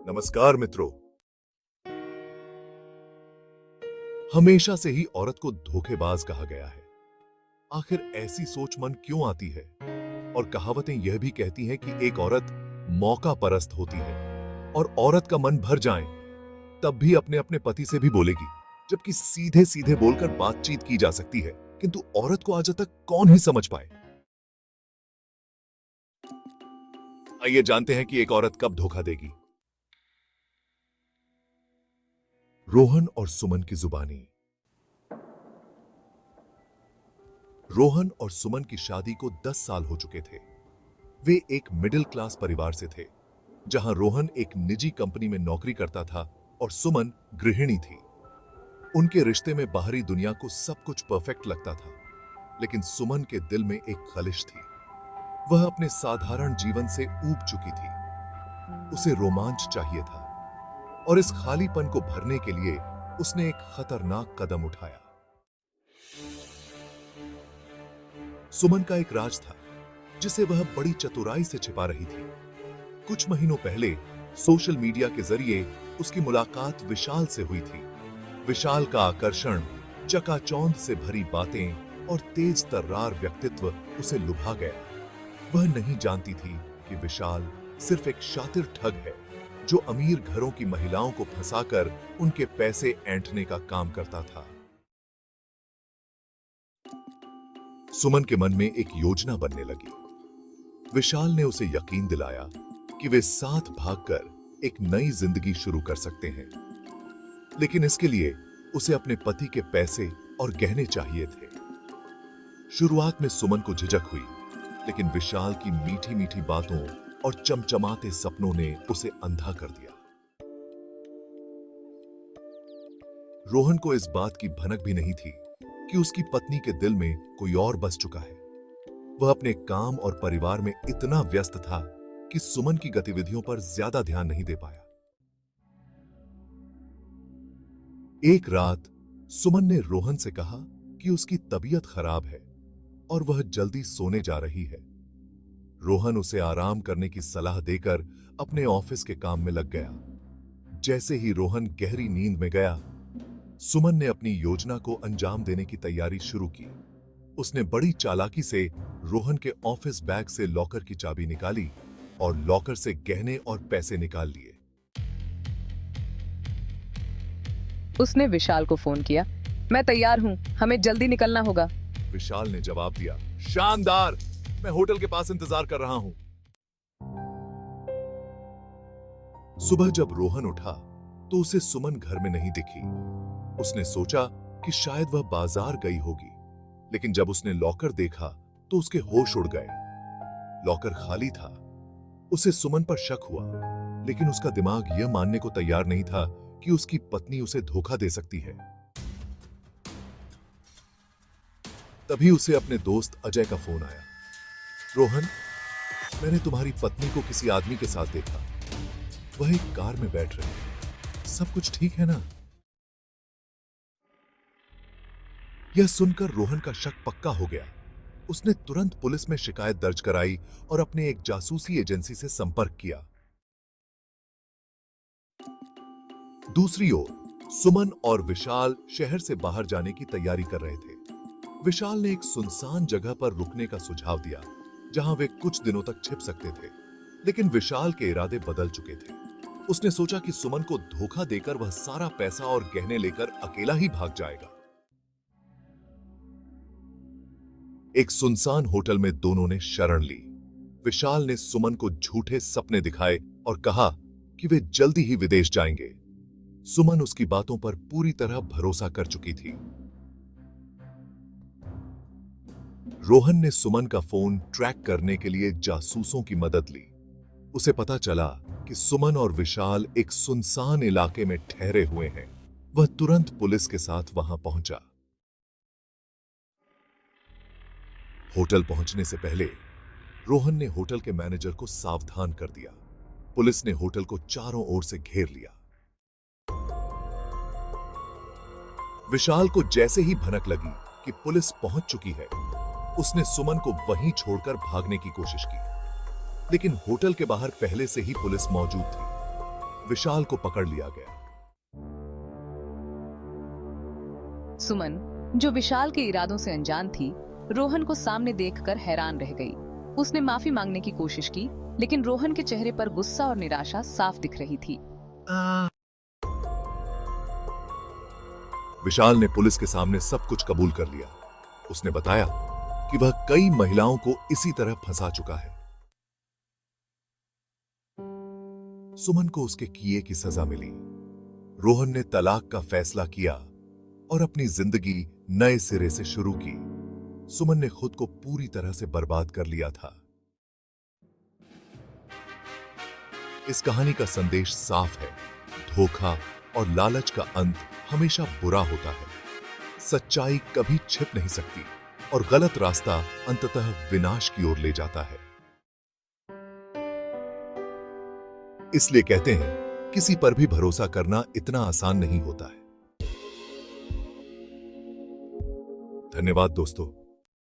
नमस्कार मित्रों। हमेशा से ही औरत को धोखेबाज कहा गया है। आखिर ऐसी सोच मन क्यों आती है? और कहावतें यह भी कहती हैं कि एक औरत मौका परस्त होती है और औरत का मन भर जाए तब भी अपने अपने पति से भी बोलेगी, जबकि सीधे सीधे बोलकर बातचीत की जा सकती है, किंतु औरत को आज तक कौन ही समझ पाए। आइए जानते हैं कि एक औरत कब धोखा देगी। रोहन और सुमन की जुबानी। रोहन और सुमन की शादी को 10 साल हो चुके थे। वे एक मिडिल क्लास परिवार से थे, जहां रोहन एक निजी कंपनी में नौकरी करता था और सुमन गृहिणी थी। उनके रिश्ते में बाहरी दुनिया को सब कुछ परफेक्ट लगता था, लेकिन सुमन के दिल में एक खलिश थी। वह अपने साधारण जीवन से ऊब चुकी थी। उसे रोमांच चाहिए था और इस खालीपन को भरने के लिए उसने एक खतरनाक कदम उठाया। सुमन का एक राज था जिसे वह बड़ी चतुराई से छिपा रही थी। कुछ महीनों पहले सोशल मीडिया के जरिए उसकी मुलाकात विशाल से हुई थी। विशाल का आकर्षण, चकाचौंध से भरी बातें और तेज तर्रार व्यक्तित्व उसे लुभा गया। वह नहीं जानती थी कि विशाल सिर्फ एक शातिर ठग है जो अमीर घरों की महिलाओं को फंसाकर उनके पैसे ऐंठने का काम करता था। सुमन के मन में एक योजना बनने लगी। विशाल ने उसे यकीन दिलाया कि वे साथ भागकर एक नई जिंदगी शुरू कर सकते हैं, लेकिन इसके लिए उसे अपने पति के पैसे और गहने चाहिए थे। शुरुआत में सुमन को झिझक हुई, लेकिन विशाल की मीठी मीठी बातों और चमचमाते सपनों ने उसे अंधा कर दिया। रोहन को इस बात की भनक भी नहीं थी कि उसकी पत्नी के दिल में कोई और बस चुका है। वह अपने काम और परिवार में इतना व्यस्त था कि सुमन की गतिविधियों पर ज्यादा ध्यान नहीं दे पाया। एक रात सुमन ने रोहन से कहा कि उसकी तबीयत खराब है और वह जल्दी सोने जा रही है। रोहन उसे आराम करने की सलाह देकर अपने ऑफिस के काम में लग गया। जैसे ही रोहन गहरी नींद में गया, सुमन ने अपनी योजना को अंजाम देने की तैयारी शुरू की। उसने बड़ी चालाकी से रोहन के ऑफिस बैग से लॉकर की चाबी निकाली और लॉकर से गहने और पैसे निकाल लिए। उसने विशाल को फोन किया, मैं तैयार हूं, हमें जल्दी निकलना होगा। विशाल ने जवाब दिया, शानदार, मैं होटल के पास इंतजार कर रहा हूं। सुबह जब रोहन उठा तो उसे सुमन घर में नहीं दिखी। उसने सोचा कि शायद वह बाजार गई होगी, लेकिन जब उसने लॉकर देखा तो उसके होश उड़ गए। लॉकर खाली था। उसे सुमन पर शक हुआ, लेकिन उसका दिमाग यह मानने को तैयार नहीं था कि उसकी पत्नी उसे धोखा दे सकती है। तभी उसे अपने दोस्त अजय का फोन आया। रोहन, मैंने तुम्हारी पत्नी को किसी आदमी के साथ देखा। वह एक कार में बैठ रही है। सब कुछ ठीक है ना? यह सुनकर रोहन का शक पक्का हो गया। उसने तुरंत पुलिस में शिकायत दर्ज कराई और अपने एक जासूसी एजेंसी से संपर्क किया। दूसरी ओर सुमन और विशाल शहर से बाहर जाने की तैयारी कर रहे थे। विशाल ने एक सुनसान जगह पर रुकने का सुझाव दिया, जहां वे कुछ दिनों तक छिप सकते थे, लेकिन विशाल के इरादे बदल चुके थे। उसने सोचा कि सुमन को धोखा देकर वह सारा पैसा और गहने लेकर अकेला ही भाग जाएगा। एक सुनसान होटल में दोनों ने शरण ली। विशाल ने सुमन को झूठे सपने दिखाए और कहा कि वे जल्दी ही विदेश जाएंगे। सुमन उसकी बातों पर पूरी तरह भरोसा कर चुकी थी। रोहन ने सुमन का फोन ट्रैक करने के लिए जासूसों की मदद ली। उसे पता चला कि सुमन और विशाल एक सुनसान इलाके में ठहरे हुए हैं। वह तुरंत पुलिस के साथ वहां पहुंचा। होटल पहुंचने से पहले रोहन ने होटल के मैनेजर को सावधान कर दिया। पुलिस ने होटल को चारों ओर से घेर लिया। विशाल को जैसे ही भनक लगी कि पुलिस पहुंच चुकी है, उसने सुमन को वहीं छोड़कर भागने की कोशिश की, लेकिन होटल के बाहर पहले से ही पुलिस मौजूद थी। विशाल को पकड़ लिया गया। सुमन, जो विशाल के इरादों से अनजान थी, रोहन को सामने देखकर हैरान रह गई। उसने माफी मांगने की कोशिश की, लेकिन रोहन के चेहरे पर गुस्सा और निराशा साफ दिख रही थी। विशाल ने पुलिस के सामने सब कुछ कबूल कर लिया। उसने बताया कि वह कई महिलाओं को इसी तरह फंसा चुका है। सुमन को उसके किए की सजा मिली। रोहन ने तलाक का फैसला किया और अपनी जिंदगी नए सिरे से शुरू की। सुमन ने खुद को पूरी तरह से बर्बाद कर लिया था। इस कहानी का संदेश साफ है, धोखा और लालच का अंत हमेशा बुरा होता है। सच्चाई कभी छिप नहीं सकती और गलत रास्ता अंततः विनाश की ओर ले जाता है। इसलिए कहते हैं, किसी पर भी भरोसा करना इतना आसान नहीं होता है। धन्यवाद दोस्तों।